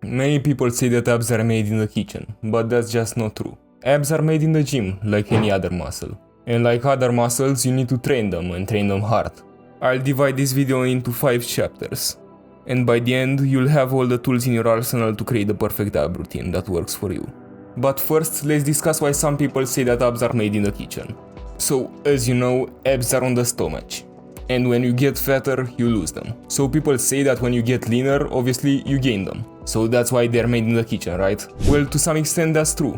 Many people say that abs are made in the kitchen, but that's just not true. Abs are made in the gym, like any other muscle. And like other muscles, you need to train them and train them hard. I'll divide this video into 5 chapters. And by the end, you'll have all the tools in your arsenal to create the perfect ab routine that works for you. But first, let's discuss why some people say that abs are made in the kitchen. So, as you know, abs are on the stomach. And when you get fatter, you lose them. So people say that when you get leaner, obviously you gain them. So that's why they're made in the kitchen, right? Well, to some extent that's true.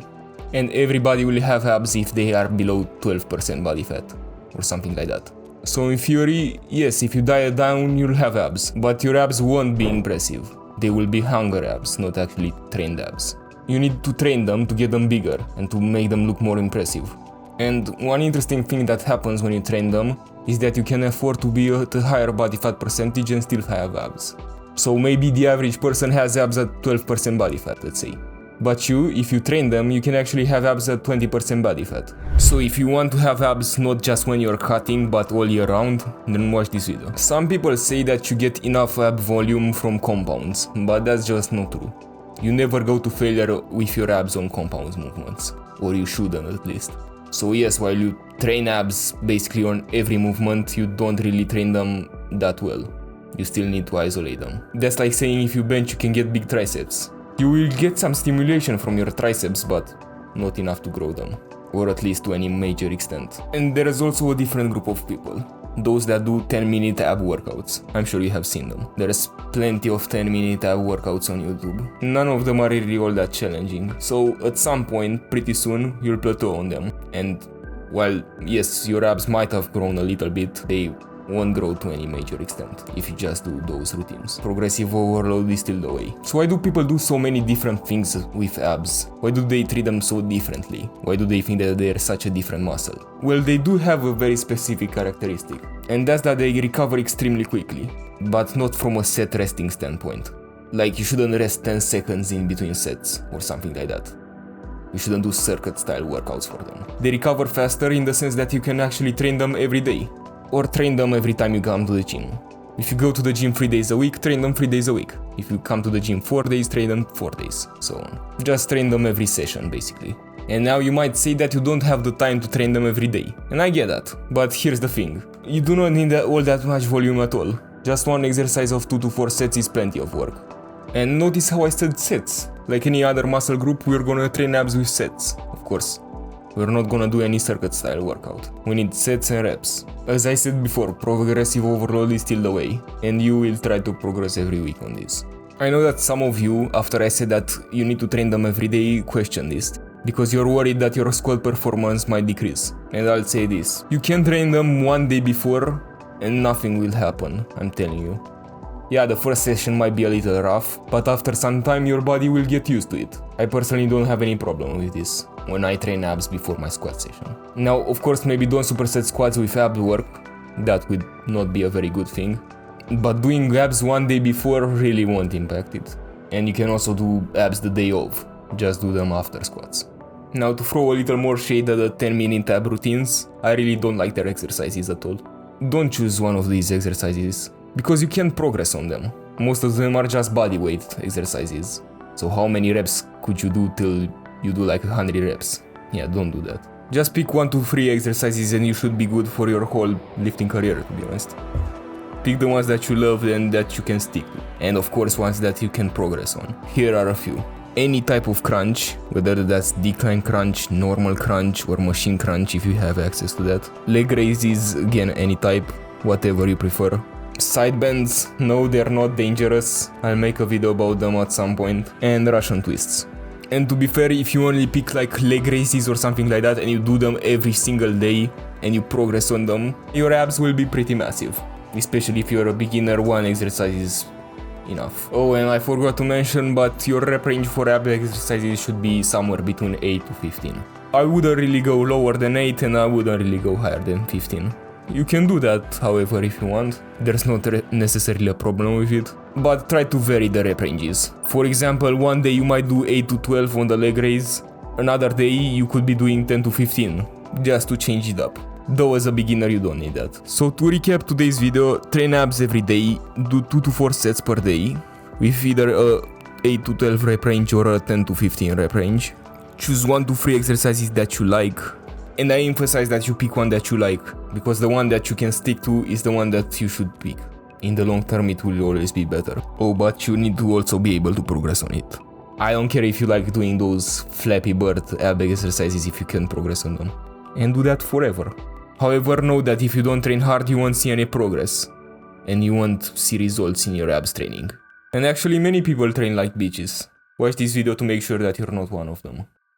And everybody will have abs if they are below 12% body fat, or something like that. So in theory, yes, if you diet down, you'll have abs, but your abs won't be impressive. They will be hunger abs, not actually trained abs. You need to train them to get them bigger and to make them look more impressive. And one interesting thing that happens when you train them is that you can afford to be at a higher body fat percentage and still have abs. So maybe the average person has abs at 12% body fat, let's say. But you, if you train them, you can actually have abs at 20% body fat. So if you want to have abs not just when you're cutting, but all year round, then watch this video. Some people say that you get enough ab volume from compounds, but that's just not true. You never go to failure with your abs on compounds movements, or you shouldn't at least. So yes, while you train abs basically on every movement, you don't really train them that well. You still need to isolate them. That's like saying if you bench, you can get big triceps. You will get some stimulation from your triceps, but not enough to grow them, or at least to any major extent. And there is also a different group of people. Those that do 10-minute ab workouts. I'm sure you have seen them. There's plenty of 10-minute ab workouts on YouTube. None of them are really all that challenging. So at some point, pretty soon, you'll plateau on them. And while yes, your abs might have grown a little bit, they won't grow to any major extent if you just do those routines. Progressive overload is still the way. So why do people do so many different things with abs? Why do they treat them so differently? Why do they think that they're such a different muscle? Well, they do have a very specific characteristic, and that's that they recover extremely quickly, but not from a set resting standpoint. Like you shouldn't rest 10 seconds in between sets or something like that. You shouldn't do circuit style workouts for them. They recover faster in the sense that you can actually train them every day, or train them every time you come to the gym. If you go to the gym 3 days a week, train them 3 days a week. If you come to the gym 4 days, train them 4 days, so on. Just train them every session, basically. And now you might say that you don't have the time to train them every day. And I get that, but here's the thing. You do not need all that much volume at all. Just one exercise of 2 to 4 sets is plenty of work. And notice how I said sets. Like any other muscle group, we're gonna train abs with sets, of course. We're not gonna do any circuit style workout. We need sets and reps. As I said before, progressive overload is still the way, and you will try to progress every week on this. I know that some of you, after I said that you need to train them every day, question this, because you're worried that your squat performance might decrease. And I'll say this, you can train them 1 day before and nothing will happen, I'm telling you. Yeah, the first session might be a little rough, but after some time your body will get used to it. I personally don't have any problem with this when I train abs before my squat session. Now, of course, maybe don't superset squats with ab work, that would not be a very good thing. But doing abs 1 day before really won't impact it. And you can also do abs the day of, just do them after squats. Now, to throw a little more shade at the 10-minute ab routines, I really don't like their exercises at all. Don't choose one of these exercises, because you can't progress on them. Most of them are just body weight exercises. So how many reps could you do till you do like 100 reps? Yeah, don't do that. Just pick 1 to 3 exercises and you should be good for your whole lifting career, to be honest. Pick the ones that you love and that you can stick to. And of course ones that you can progress on. Here are a few. Any type of crunch, whether that's decline crunch, normal crunch, or machine crunch if you have access to that. Leg raises, again any type, whatever you prefer. Side bends, no, they're not dangerous. I'll make a video about them at some point. And Russian twists. And to be fair, if you only pick like leg raises or something like that and you do them every single day and you progress on them, your abs will be pretty massive. Especially if you're a beginner, 1 exercise is enough. Oh, and I forgot to mention, but your rep range for ab exercises should be somewhere between 8 to 15. I wouldn't really go lower than 8 and I wouldn't really go higher than 15. You can do that, however, if you want. There's not necessarily a problem with it. But try to vary the rep ranges. For example, 1 day you might do 8 to 12 on the leg raise. Another day you could be doing 10 to 15, just to change it up. Though as a beginner you don't need that. So to recap today's video, train abs every day, do 2 to 4 sets per day, with either a 8 to 12 rep range or a 10 to 15 rep range. Choose 1 to 3 exercises that you like. And I emphasize that you pick one that you like, because the one that you can stick to is the one that you should pick. In the long term it will always be better. Oh, but you need to also be able to progress on it. I don't care if you like doing those Flappy Bird ab exercises if you can progress on them. And do that forever. However, know that if you don't train hard, you won't see any progress. And you won't see results in your abs training. And actually many people train like bitches. Watch this video to make sure that you're not one of them.